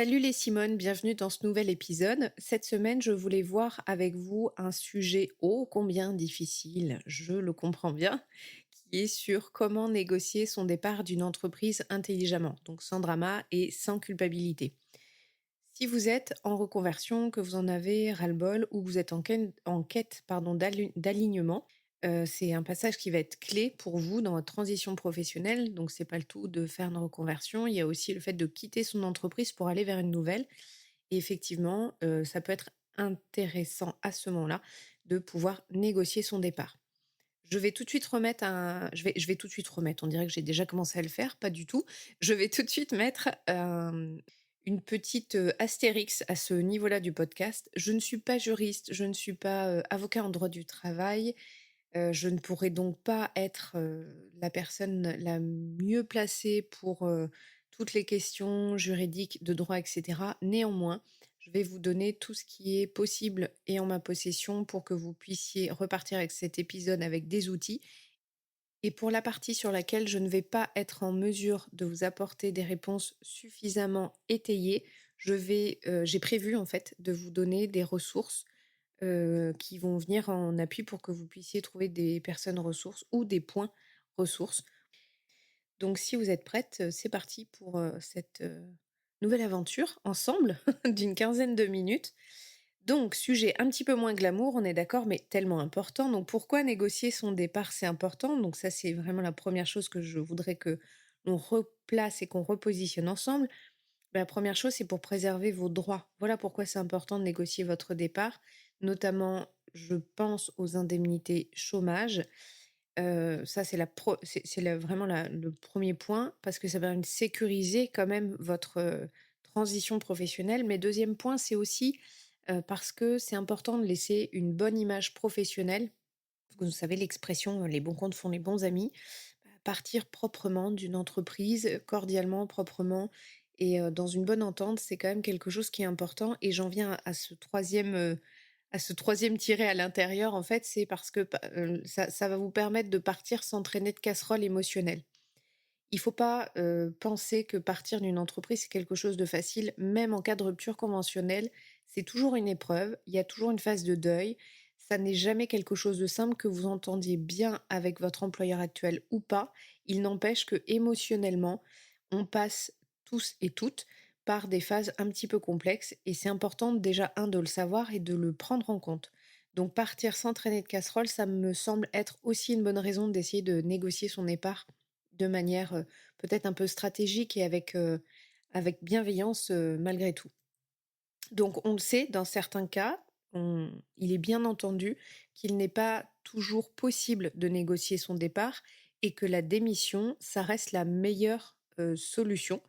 Salut les Simone, bienvenue dans ce nouvel épisode. Cette semaine, je voulais voir avec vous un sujet ô combien difficile, je le comprends bien, qui est sur comment négocier son départ d'une entreprise intelligemment, donc sans drama et sans culpabilité. Si vous êtes en reconversion, que vous en avez ras-le-bol ou que vous êtes en quête d'alignement, c'est un passage qui va être clé pour vous dans votre transition professionnelle. Donc, c'est pas le tout de faire une reconversion. Il y a aussi le fait de quitter son entreprise pour aller vers une nouvelle. Et effectivement, ça peut être intéressant à ce moment-là de pouvoir négocier son départ. Je vais tout de suite remettre, on dirait que j'ai déjà commencé à le faire, pas du tout. Je vais tout de suite mettre, une petite, astérix à ce niveau-là du podcast. Je ne suis pas juriste, je ne suis pas, avocat en droit du travail, je ne pourrais donc pas être, la personne la mieux placée pour, toutes les questions juridiques, de droit et cetera. Néanmoins, je vais vous donner tout ce qui est possible et en ma possession pour que vous puissiez repartir avec cet épisode avec des outils. Et pour la partie sur laquelle je ne vais pas être en mesure de vous apporter des réponses suffisamment étayées, j'ai prévu en fait de vous donner des ressources qui vont venir en appui pour que vous puissiez trouver des personnes ressources ou des points ressources. Donc si vous êtes prête, c'est parti pour, cette, nouvelle aventure ensemble d'une quinzaine de minutes. Donc sujet un petit peu moins glamour, on est d'accord, mais tellement important. Donc pourquoi négocier son départ, c'est important? Donc ça, c'est vraiment la première chose que je voudrais que l'on replace et qu'on repositionne ensemble. La première chose, c'est pour préserver vos droits. Voilà pourquoi c'est important de négocier votre départ, notamment, je pense aux indemnités chômage. Ça, c'est vraiment le premier point parce que ça va sécuriser quand même votre, transition professionnelle. Mais deuxième point, c'est aussi, parce que c'est important de laisser une bonne image professionnelle. Vous savez l'expression, «Les bons comptes font les bons amis». Partir proprement d'une entreprise, cordialement, proprement et dans une bonne entente, c'est quand même quelque chose qui est important et j'en viens à ce troisième tiret à l'intérieur, en fait, c'est parce que ça va vous permettre de partir sans traîner de casserole émotionnelle. Il faut pas, penser que partir d'une entreprise, c'est quelque chose de facile, même en cas de rupture conventionnelle. C'est toujours une épreuve, il y a toujours une phase de deuil. Ça n'est jamais quelque chose de simple, que vous entendiez bien avec votre employeur actuel ou pas. Il n'empêche que émotionnellement, on passe tous et toutes par des phases un petit peu complexes et c'est important déjà, de le savoir et de le prendre en compte. Donc partir sans traîner de casserole, ça me semble être aussi une bonne raison d'essayer de négocier son départ de manière, peut-être un peu stratégique et avec bienveillance, malgré tout. Donc on le sait, dans certains cas, il est bien entendu qu'il n'est pas toujours possible de négocier son départ et que la démission, ça reste la meilleure, solution.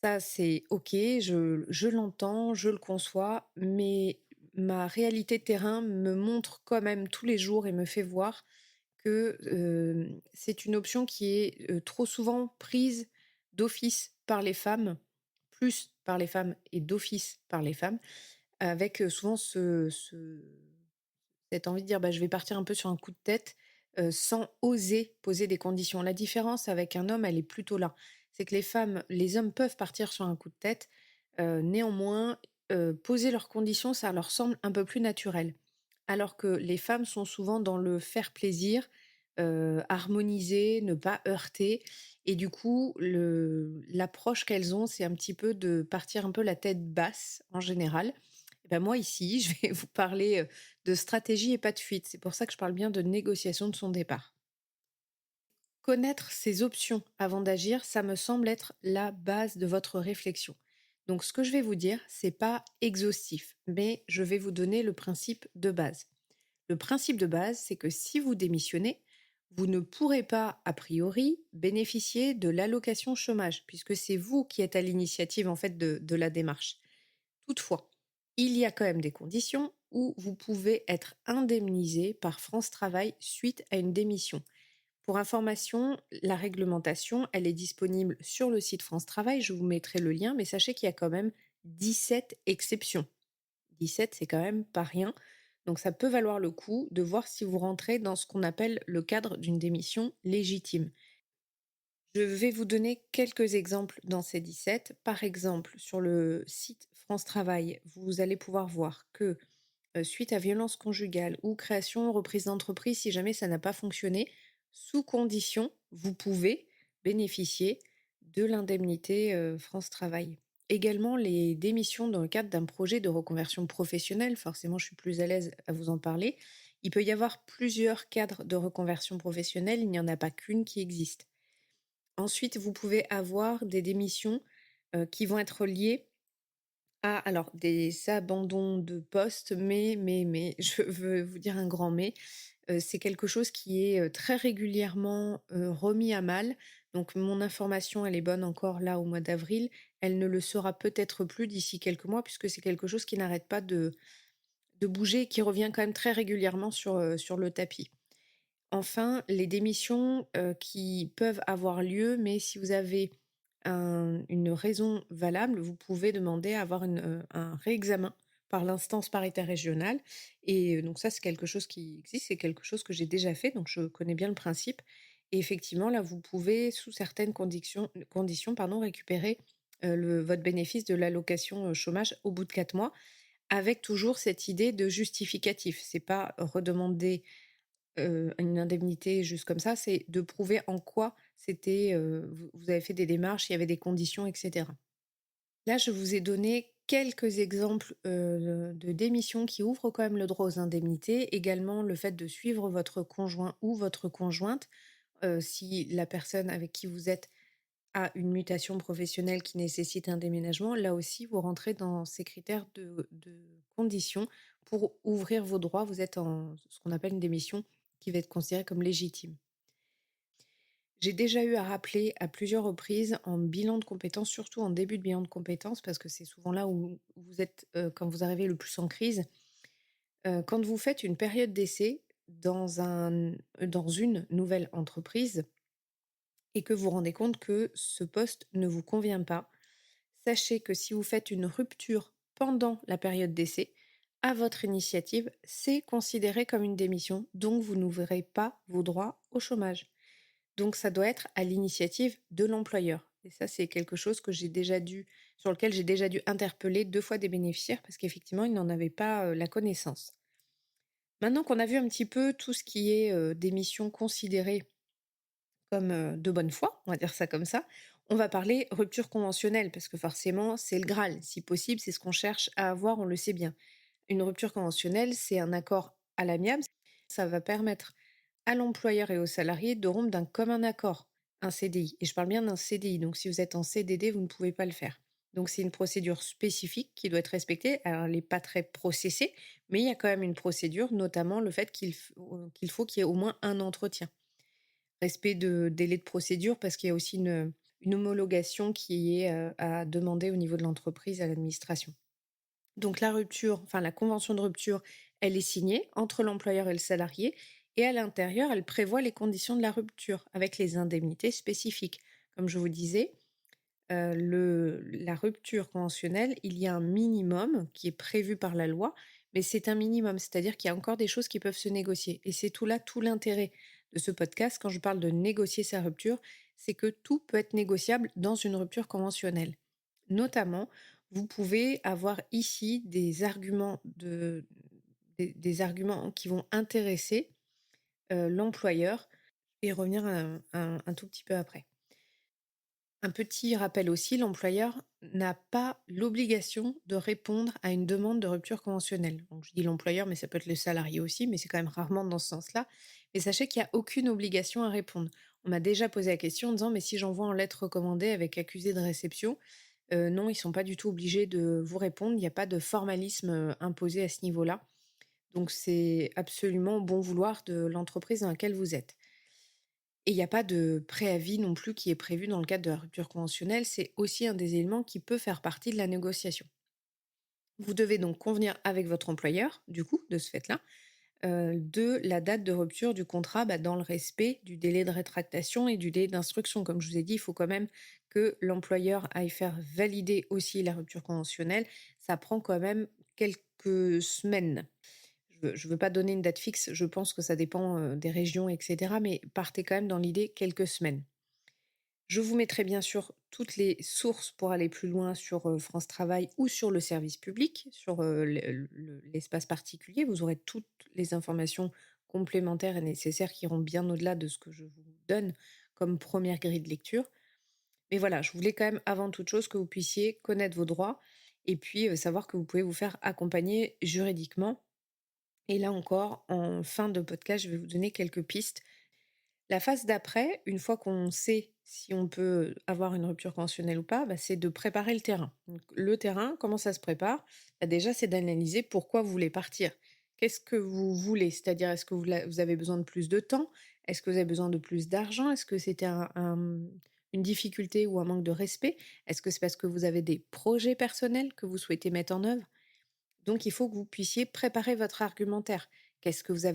Ça, c'est OK, je l'entends, je le conçois, mais ma réalité de terrain me montre quand même tous les jours et me fait voir que, c'est une option qui est, trop souvent prise d'office par les femmes, plus par les femmes et d'office par les femmes, avec, souvent cette envie de dire: «Bah, je vais partir un peu sur un coup de tête», sans oser poser des conditions. La différence avec un homme, elle est plutôt là. C'est que les hommes peuvent partir sur un coup de tête, néanmoins, poser leurs conditions, ça leur semble un peu plus naturel. Alors que les femmes sont souvent dans le faire plaisir, harmoniser, ne pas heurter et du coup, l'approche qu'elles ont, c'est un petit peu de partir un peu la tête basse, en général. Et bah, moi ici, je vais vous parler, de stratégie et pas de fuite. C'est pour ça que je parle bien de négociation de son départ. Connaître ses options avant d'agir, ça me semble être la base de votre réflexion. Donc ce que je vais vous dire, c'est pas exhaustif, mais je vais vous donner le principe de base. Le principe de base, c'est que si vous démissionnez, vous ne pourrez pas, a priori, bénéficier de l'allocation chômage, puisque c'est vous qui êtes à l'initiative en fait de la démarche. Toutefois, il y a quand même des conditions où vous pouvez être indemnisé par France Travail suite à une démission. Pour information, la réglementation, elle est disponible sur le site France Travail, je vous mettrai le lien, mais sachez qu'il y a quand même 17 exceptions. 17, c'est quand même pas rien. Donc ça peut valoir le coup de voir si vous rentrez dans ce qu'on appelle le cadre d'une démission légitime. Je vais vous donner quelques exemples dans ces 17. Par exemple, sur le site France Travail, vous allez pouvoir voir que suite à violence conjugale ou création ou reprise d'entreprise, si jamais ça n'a pas fonctionné, sous condition, vous pouvez bénéficier de l'indemnité France Travail. Également, les démissions dans le cadre d'un projet de reconversion professionnelle, forcément, je suis plus à l'aise à vous en parler. Il peut y avoir plusieurs cadres de reconversion professionnelle, il n'y en a pas qu'une qui existe. Ensuite, vous pouvez avoir des démissions qui vont être liées à alors des abandons de poste, mais, je veux vous dire un grand mais, c'est quelque chose qui est, très régulièrement, remis à mal. Donc mon information, elle est bonne encore là au mois d'avril. Elle ne le sera peut-être plus d'ici quelques mois puisque c'est quelque chose qui n'arrête pas de bouger et qui revient quand même très régulièrement sur le tapis. Enfin, les démissions, qui peuvent avoir lieu, mais si vous avez une raison valable, vous pouvez demander à avoir un réexamen par l'instance paritaire régionale et donc ça, c'est quelque chose qui existe, c'est quelque chose que j'ai déjà fait, donc je connais bien le principe et effectivement, là, vous pouvez, sous certaines conditions, pardon, récupérer, votre bénéfice de l'allocation, chômage au bout de 4 mois, avec toujours cette idée de justificatif. C'est pas redemander une indemnité juste comme ça, c'est de prouver en quoi c'était, vous avez fait des démarches, il y avait des conditions et cetera. Là, je vous ai donné quelques exemples, de démissions qui ouvrent quand même le droit aux indemnités. Également, le fait de suivre votre conjoint ou votre conjointe, si la personne avec qui vous êtes a une mutation professionnelle qui nécessite un déménagement. Là aussi, vous rentrez dans ces critères de conditions pour ouvrir vos droits. Vous êtes en ce qu'on appelle une démission qui va être considérée comme légitime. J'ai déjà eu à rappeler à plusieurs reprises en bilan de compétences, surtout en début de bilan de compétences, parce que c'est souvent là où vous êtes, quand vous arrivez le plus en crise. Quand vous faites une période d'essai dans une nouvelle entreprise et que vous vous rendez compte que ce poste ne vous convient pas, sachez que si vous faites une rupture pendant la période d'essai, à votre initiative, c'est considéré comme une démission, donc vous n'ouvrez pas vos droits au chômage. Donc ça doit être à l'initiative de l'employeur. Et ça, c'est quelque chose sur lequel j'ai déjà dû interpeller 2 fois des bénéficiaires parce qu'effectivement, ils n'en avaient pas la connaissance. Maintenant qu'on a vu un petit peu tout ce qui est démission considérée comme, de bonne foi, on va dire ça comme ça. On va parler rupture conventionnelle parce que forcément, c'est le Graal. Si possible, c'est ce qu'on cherche à avoir, on le sait bien. Une rupture conventionnelle, c'est un accord à l'amiable. Ça va permettre à l'employeur et aux salariés de rompre d'un commun accord un CDI. Et je parle bien d'un CDI. Donc si vous êtes en CDD, vous ne pouvez pas le faire. Donc c'est une procédure spécifique qui doit être respectée. Alors elle n'est pas très processée, mais il y a quand même une procédure, notamment le fait qu'il faut qu'il y ait au moins un entretien. Respect de délai de procédure parce qu'il y a aussi une homologation qui est, à demander au niveau de l'entreprise à l'administration. Donc la rupture, enfin la convention de rupture, elle est signée entre l'employeur et le salarié et à l'intérieur, elle prévoit les conditions de la rupture avec les indemnités spécifiques. Comme je vous disais, la rupture conventionnelle, il y a un minimum qui est prévu par la loi, mais c'est un minimum, c'est-à-dire qu'il y a encore des choses qui peuvent se négocier. Et c'est tout là, tout l'intérêt de ce podcast, quand je parle de négocier sa rupture, c'est que tout peut être négociable dans une rupture conventionnelle. Notamment, vous pouvez avoir ici des arguments qui vont intéresser l'employeur et revenir un tout petit peu après. Un petit rappel aussi, l'employeur n'a pas l'obligation de répondre à une demande de rupture conventionnelle. Donc je dis l'employeur, mais ça peut être le salarié aussi, mais c'est quand même rarement dans ce sens-là. Mais sachez qu'il n'y a aucune obligation à répondre. On m'a déjà posé la question en disant, mais si j'envoie en lettre recommandée avec accusé de réception, non, ils sont pas du tout obligés de vous répondre. Il n'y a pas de formalisme imposé à ce niveau-là. Donc c'est absolument au bon vouloir de l'entreprise dans laquelle vous êtes. Et il n'y a pas de préavis non plus qui est prévu dans le cadre de la rupture conventionnelle, c'est aussi un des éléments qui peut faire partie de la négociation. Vous devez donc convenir avec votre employeur, du coup, de ce fait-là, de la date de rupture du contrat dans le respect du délai de rétractation et du délai d'instruction. Comme je vous ai dit, il faut quand même que l'employeur aille faire valider aussi la rupture conventionnelle. Ça prend quand même quelques semaines. Je veux pas donner une date fixe, je pense que ça dépend, des régions et cetera, mais partez quand même dans l'idée quelques semaines. Je vous mettrai bien sûr toutes les sources pour aller plus loin sur France Travail ou sur le service public, sur l'espace particulier. Vous aurez toutes les informations complémentaires et nécessaires qui iront bien au-delà de ce que je vous donne comme première grille de lecture. Mais voilà, je voulais quand même, avant toute chose, que vous puissiez connaître vos droits et puis savoir que vous pouvez vous faire accompagner juridiquement. Et là encore, en fin de podcast, je vais vous donner quelques pistes. La phase d'après, une fois qu'on sait si on peut avoir une rupture conventionnelle ou pas, bah, c'est de préparer le terrain. Donc, le terrain, comment ça se prépare? Bah, déjà, c'est d'analyser pourquoi vous voulez partir. Qu'est-ce que vous voulez? C'est-à-dire, est-ce que vous avez besoin de plus de temps? Est-ce que vous avez besoin de plus d'argent? Est-ce que c'était une difficulté ou un manque de respect? Est-ce que c'est parce que vous avez des projets personnels que vous souhaitez mettre en œuvre? Donc, il faut que vous puissiez préparer votre argumentaire. Qu'est-ce que vous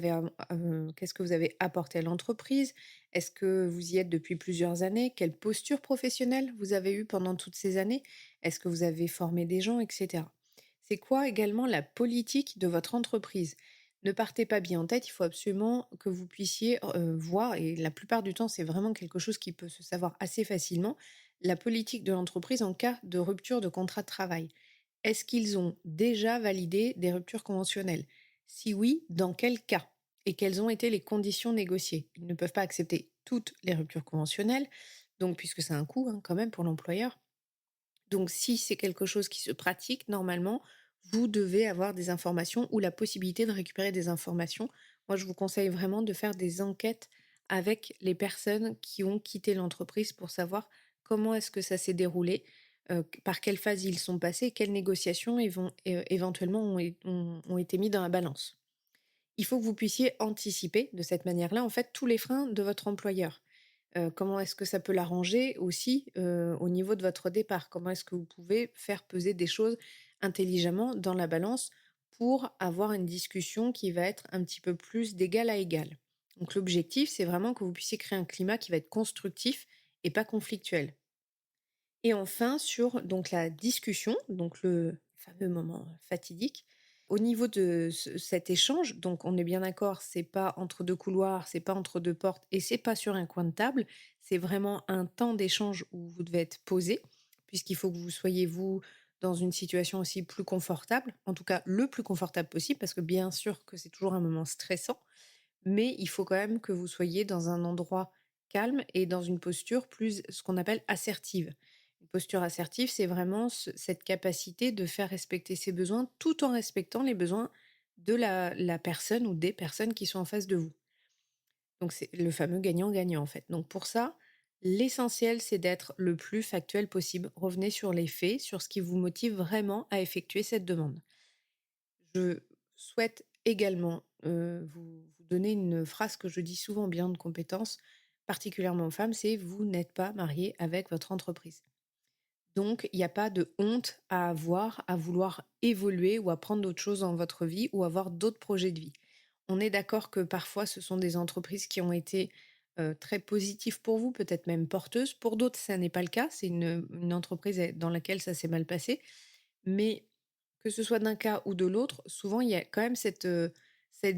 avez apporté à l'entreprise? Est-ce que vous y êtes depuis plusieurs années? Quelle posture professionnelle vous avez eue pendant toutes ces années? Est-ce que vous avez formé des gens, etc. C'est quoi également la politique de votre entreprise? Ne partez pas bien en tête, il faut absolument que vous puissiez voir, et la plupart du temps, c'est vraiment quelque chose qui peut se savoir assez facilement, la politique de l'entreprise en cas de rupture de contrat de travail. Est-ce qu'ils ont déjà validé des ruptures conventionnelles? Si oui, dans quel cas? Et quelles ont été les conditions négociées? Ils ne peuvent pas accepter toutes les ruptures conventionnelles, donc puisque c'est un coût quand même pour l'employeur. Donc si c'est quelque chose qui se pratique, normalement, vous devez avoir des informations ou la possibilité de récupérer des informations. Moi, je vous conseille vraiment de faire des enquêtes avec les personnes qui ont quitté l'entreprise pour savoir comment est-ce que ça s'est déroulé, par quelle phase ils sont passés, quelles négociations éventuellement ont été mis dans la balance. Il faut que vous puissiez anticiper de cette manière-là, en fait, tous les freins de votre employeur. Comment est-ce que ça peut l'arranger aussi, au niveau de votre départ? Comment est-ce que vous pouvez faire peser des choses intelligemment dans la balance pour avoir une discussion qui va être un petit peu plus d'égal à égal? Donc l'objectif, c'est vraiment que vous puissiez créer un climat qui va être constructif et pas conflictuel. Et enfin, sur donc la discussion, donc le fameux moment fatidique, au niveau de cet échange, donc on est bien d'accord, c'est pas entre deux couloirs, c'est pas entre deux portes et c'est pas sur un coin de table, c'est vraiment un temps d'échange où vous devez être posé, puisqu'il faut que vous soyez, vous, dans une situation aussi plus confortable, en tout cas le plus confortable possible, parce que bien sûr que c'est toujours un moment stressant, mais il faut quand même que vous soyez dans un endroit calme et dans une posture plus, ce qu'on appelle assertive. Une posture assertive, c'est vraiment cette capacité de faire respecter ses besoins tout en respectant les besoins de la personne ou des personnes qui sont en face de vous. Donc c'est le fameux gagnant-gagnant en fait. Donc pour ça, l'essentiel, c'est d'être le plus factuel possible. Revenez sur les faits, sur ce qui vous motive vraiment à effectuer cette demande. Je souhaite également, vous donner une phrase que je dis souvent en bilan de compétences, particulièrement aux femmes, c'est: «Vous n'êtes pas marié avec votre entreprise». Donc il n'y a pas de honte à avoir, à vouloir évoluer ou apprendre d'autres choses dans votre vie ou avoir d'autres projets de vie. On est d'accord que parfois ce sont des entreprises qui ont été, très positives pour vous, peut-être même porteuses. Pour d'autres, ça n'est pas le cas, c'est une entreprise dans laquelle ça s'est mal passé. Mais que ce soit d'un cas ou de l'autre, souvent il y a quand même cette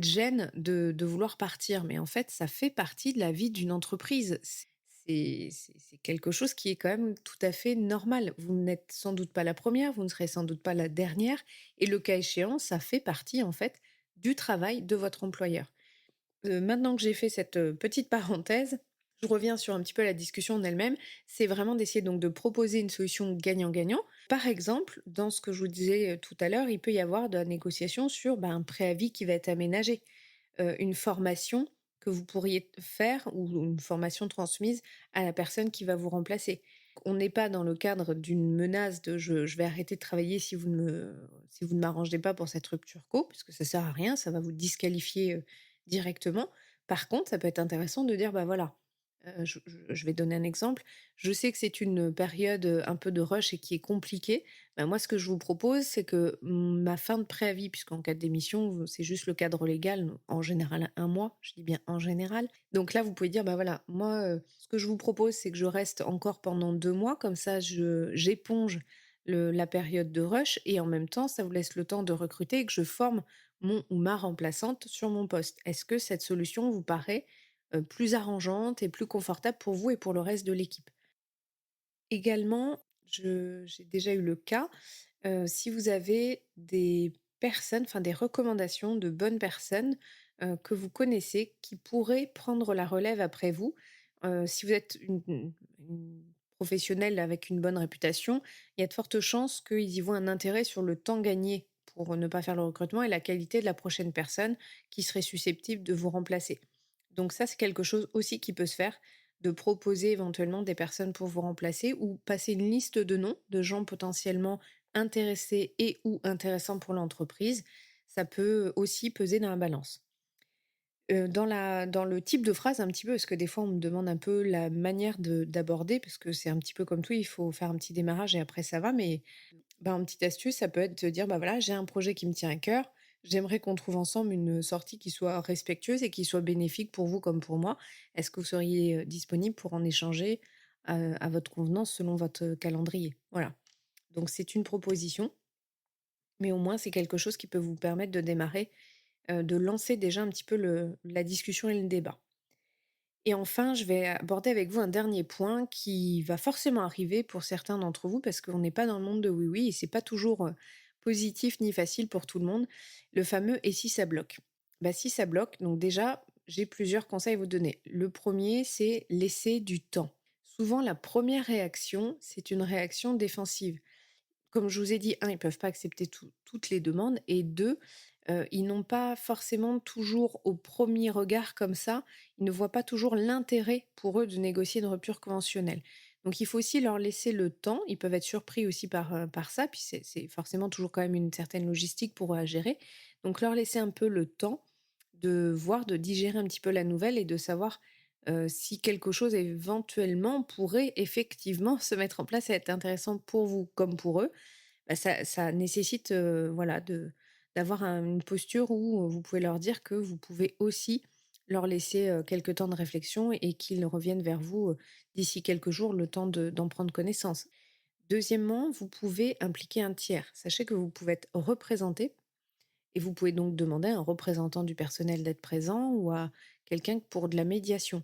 gêne de vouloir partir. Mais en fait, ça fait partie de la vie d'une entreprise. C'est quelque chose qui est quand même tout à fait normal. Vous n'êtes sans doute pas la première, vous ne serez sans doute pas la dernière et le cas échéant, ça fait partie en fait du travail de votre employeur. Maintenant que j'ai fait cette, petite parenthèse, je reviens sur un petit peu la discussion en elle-même. C'est vraiment d'essayer donc de proposer une solution gagnant-gagnant. Par exemple, dans ce que je vous disais, tout à l'heure, il peut y avoir de la négociation sur, un préavis qui va être aménagé, une formation que vous pourriez faire ou une formation transmise à la personne qui va vous remplacer. On n'est pas dans le cadre d'une menace de: «Je vais arrêter de travailler si vous ne m'arrangez pas pour cette rupture co», puisque ça sert à rien, ça va vous disqualifier, directement. Par contre, ça peut être intéressant de dire: «Bah, voilà, je vais donner un exemple. Je sais que c'est une période, un peu de rush et qui est compliquée. Bah, moi, ce que je vous propose, c'est que ma fin de préavis, puisqu'en cas de démission, c'est juste le cadre légal, en général 1 mois, je dis bien en général. Donc là, vous pouvez dire: «Bah, voilà, moi, ce que je vous propose, c'est que je reste encore pendant 2 mois, comme ça j'éponge la période de rush et en même temps, ça vous laisse le temps de recruter et que je forme mon ou ma remplaçante sur mon poste». Est-ce que cette solution vous paraît plus arrangeante et plus confortable pour vous et pour le reste de l'équipe? Également, j'ai déjà eu le cas, si vous avez des personnes, enfin des recommandations de bonnes personnes, que vous connaissez qui pourraient prendre la relève après vous. Si vous êtes une professionnelle avec une bonne réputation, il y a de fortes chances qu'ils y voient un intérêt sur le temps gagné pour ne pas faire le recrutement et la qualité de la prochaine personne qui serait susceptible de vous remplacer. Donc ça, c'est quelque chose aussi qui peut se faire, de proposer éventuellement des personnes pour vous remplacer ou passer une liste de noms de gens potentiellement intéressés et ou intéressants pour l'entreprise. Ça peut aussi peser dans la balance. Dans le type de phrase un petit peu, parce que des fois on me demande un peu la manière d'aborder, parce que c'est un petit peu comme tout, il faut faire un petit démarrage et après ça va, mais bah, une petite astuce, ça peut être de dire: «Bah, voilà, j'ai un projet qui me tient à cœur. J'aimerais qu'on trouve ensemble une sortie qui soit respectueuse et qui soit bénéfique pour vous comme pour moi. Est-ce que vous seriez, disponible pour en échanger, à votre convenance selon votre calendrier?» Voilà. Donc c'est une proposition, mais au moins c'est quelque chose qui peut vous permettre de démarrer, de lancer déjà un petit peu le la discussion et le débat. Et enfin, je vais aborder avec vous un dernier point qui va forcément arriver pour certains d'entre vous parce qu'on n'est pas dans le monde de oui-oui et c'est pas toujours positif ni facile pour tout le monde. Le fameux et si ça bloque. Bah, si ça bloque, donc déjà, j'ai plusieurs conseils à vous donner. Le premier, c'est laisser du temps. Souvent, la première réaction, c'est une réaction défensive. Comme je vous ai dit, un, ils peuvent pas accepter toutes les demandes et deux, ils n'ont pas forcément toujours au premier regard comme ça, ils ne voient pas toujours l'intérêt pour eux de négocier une rupture conventionnelle. Donc il faut aussi leur laisser le temps, ils peuvent être surpris aussi par ça, puis c'est forcément toujours quand même une certaine logistique pour eux à gérer. Donc leur laisser un peu le temps de voir, de digérer un petit peu la nouvelle et de savoir, si quelque chose éventuellement pourrait effectivement se mettre en place et être intéressant pour vous comme pour eux. Bah, ça nécessite, voilà, d'avoir une posture où, vous pouvez leur dire que vous pouvez aussi leur laisser, quelque temps de réflexion et qu'ils reviennent vers vous, d'ici quelques jours, le temps d'en prendre connaissance. Deuxièmement, vous pouvez impliquer un tiers. Sachez que vous pouvez être représenté et vous pouvez donc demander à un représentant du personnel d'être présent ou à quelqu'un pour de la médiation.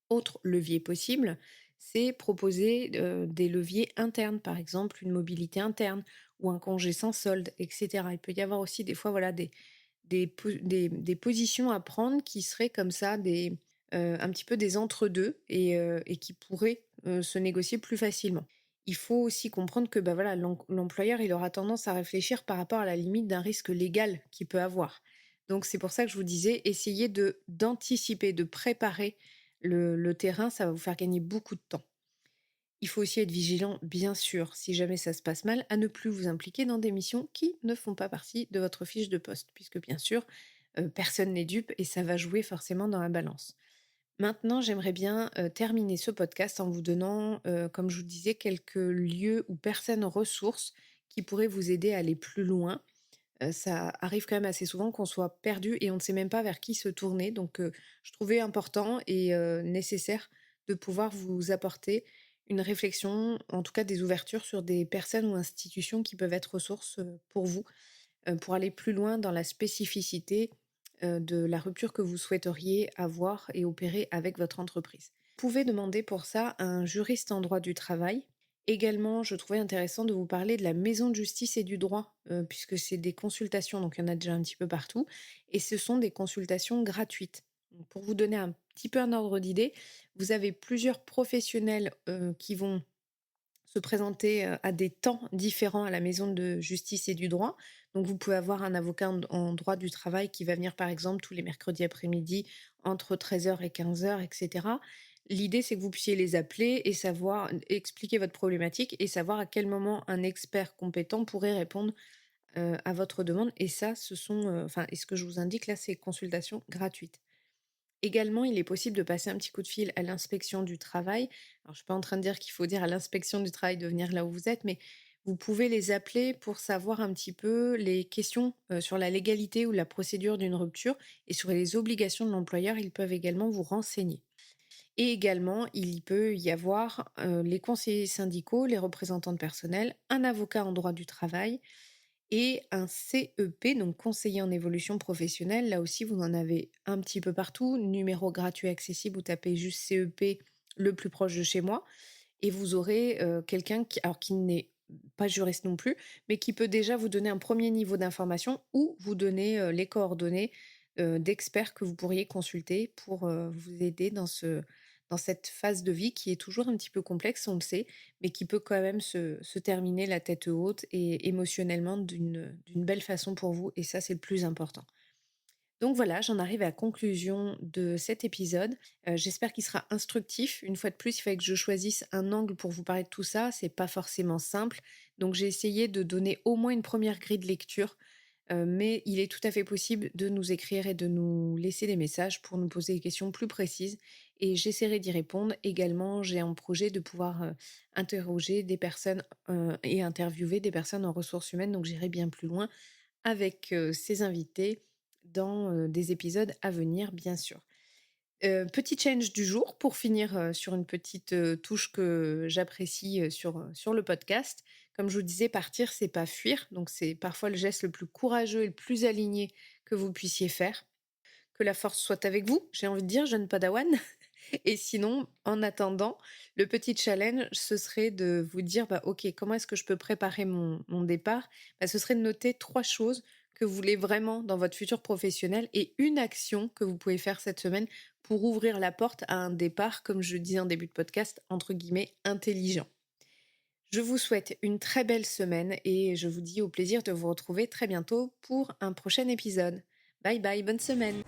Autre levier possible, c'est proposer, des leviers internes, par exemple une mobilité interne ou un congé sans solde et cetera. Il peut y avoir aussi des fois, voilà, des positions à prendre qui seraient comme ça un petit peu des entre-deux et qui pourraient, se négocier plus facilement. Il faut aussi comprendre que, bah, voilà, l'employeur, il aura tendance à réfléchir par rapport à la limite d'un risque légal qu'il peut avoir. Donc c'est pour ça que je vous disais, essayez d'anticiper, de préparer le terrain, ça va vous faire gagner beaucoup de temps. Il faut aussi être vigilant, bien sûr, si jamais ça se passe mal, à ne plus vous impliquer dans des missions qui ne font pas partie de votre fiche de poste, puisque bien sûr, personne n'est dupe et ça va jouer forcément dans la balance. Maintenant, j'aimerais bien terminer ce podcast en vous donnant, comme je vous disais, quelques lieux ou personnes ressources qui pourraient vous aider à aller plus loin. Ça arrive quand même assez souvent qu'on soit perdu et on ne sait même pas vers qui se tourner. Donc, je trouvais important et nécessaire de pouvoir vous apporter une réflexion, en tout cas des ouvertures sur des personnes ou institutions qui peuvent être ressources, pour vous, pour aller plus loin dans la spécificité, de la rupture que vous souhaiteriez avoir et opérer avec votre entreprise. Vous pouvez demander pour ça un juriste en droit du travail. Également, je trouvais intéressant de vous parler de la maison de justice et du droit, puisque c'est des consultations, donc il y en a déjà un petit peu partout, et ce sont des consultations gratuites. Donc pour vous donner un petit peu un ordre d'idée, vous avez plusieurs professionnels qui vont se présenter, à des temps différents à la maison de justice et du droit. Donc vous pouvez avoir un avocat en droit du travail qui va venir, par exemple, tous les mercredis après-midi entre 13 heures et 15 heures, et cetera. L'idée, c'est que vous puissiez les appeler et savoir expliquer votre problématique et savoir à quel moment un expert compétent pourrait répondre, à votre demande et ça, ce sont, enfin et ce que je vous indique là, c'est consultation gratuite. Également, il est possible de passer un petit coup de fil à l'inspection du travail. Alors, je suis pas en train de dire qu'il faut dire à l'inspection du travail de venir là où vous êtes, mais vous pouvez les appeler pour savoir un petit peu les questions sur la légalité ou la procédure d'une rupture et sur les obligations de l'employeur. Ils peuvent également vous renseigner. Et également, il peut y avoir les conseillers syndicaux, les représentants de personnel, un avocat en droit du travail et un CEP, donc conseiller en évolution professionnelle. Là aussi, vous en avez un petit peu partout. Numéro gratuit accessible, vous tapez juste CEP le plus proche de chez moi. et vous aurez, quelqu'un qui n'est pas juriste non plus, mais qui peut déjà vous donner un premier niveau d'information ou vous donner, les coordonnées, d'experts que vous pourriez consulter pour, vous aider dans cette phase de vie qui est toujours un petit peu complexe, on le sait, mais qui peut quand même se terminer la tête haute et émotionnellement d'une belle façon pour vous et ça, c'est le plus important. Donc voilà, j'en arrive à la conclusion de cet épisode. J'espère qu'il sera instructif. Une fois de plus, il fallait que je choisisse un angle pour vous parler de tout ça. C'est pas forcément simple. Donc j'ai essayé de donner au moins une première grille de lecture. Mais il est tout à fait possible de nous écrire et de nous laisser des messages pour nous poser des questions plus précises. Et j'essaierai d'y répondre. Également, j'ai un projet de pouvoir interroger des personnes et interviewer des personnes en ressources humaines. Donc j'irai bien plus loin avec ces invités dans des épisodes à venir, bien sûr. Petit challenge du jour pour finir sur une petite touche que j'apprécie sur le podcast. Comme je vous disais, partir, c'est pas fuir. Donc, c'est parfois le geste le plus courageux et le plus aligné que vous puissiez faire. Que la force soit avec vous, j'ai envie de dire, jeune padawan. Et sinon, en attendant, le petit challenge, ce serait de vous dire, bah, OK, comment est-ce que je peux préparer mon départ? Bah, ce serait de noter 3 choses que vous voulez vraiment dans votre futur professionnel et une action que vous pouvez faire cette semaine pour ouvrir la porte à un départ, comme je le disais en début de podcast, entre guillemets, «intelligent». Je vous souhaite une très belle semaine et je vous dis au plaisir de vous retrouver très bientôt pour un prochain épisode. Bye bye, bonne semaine.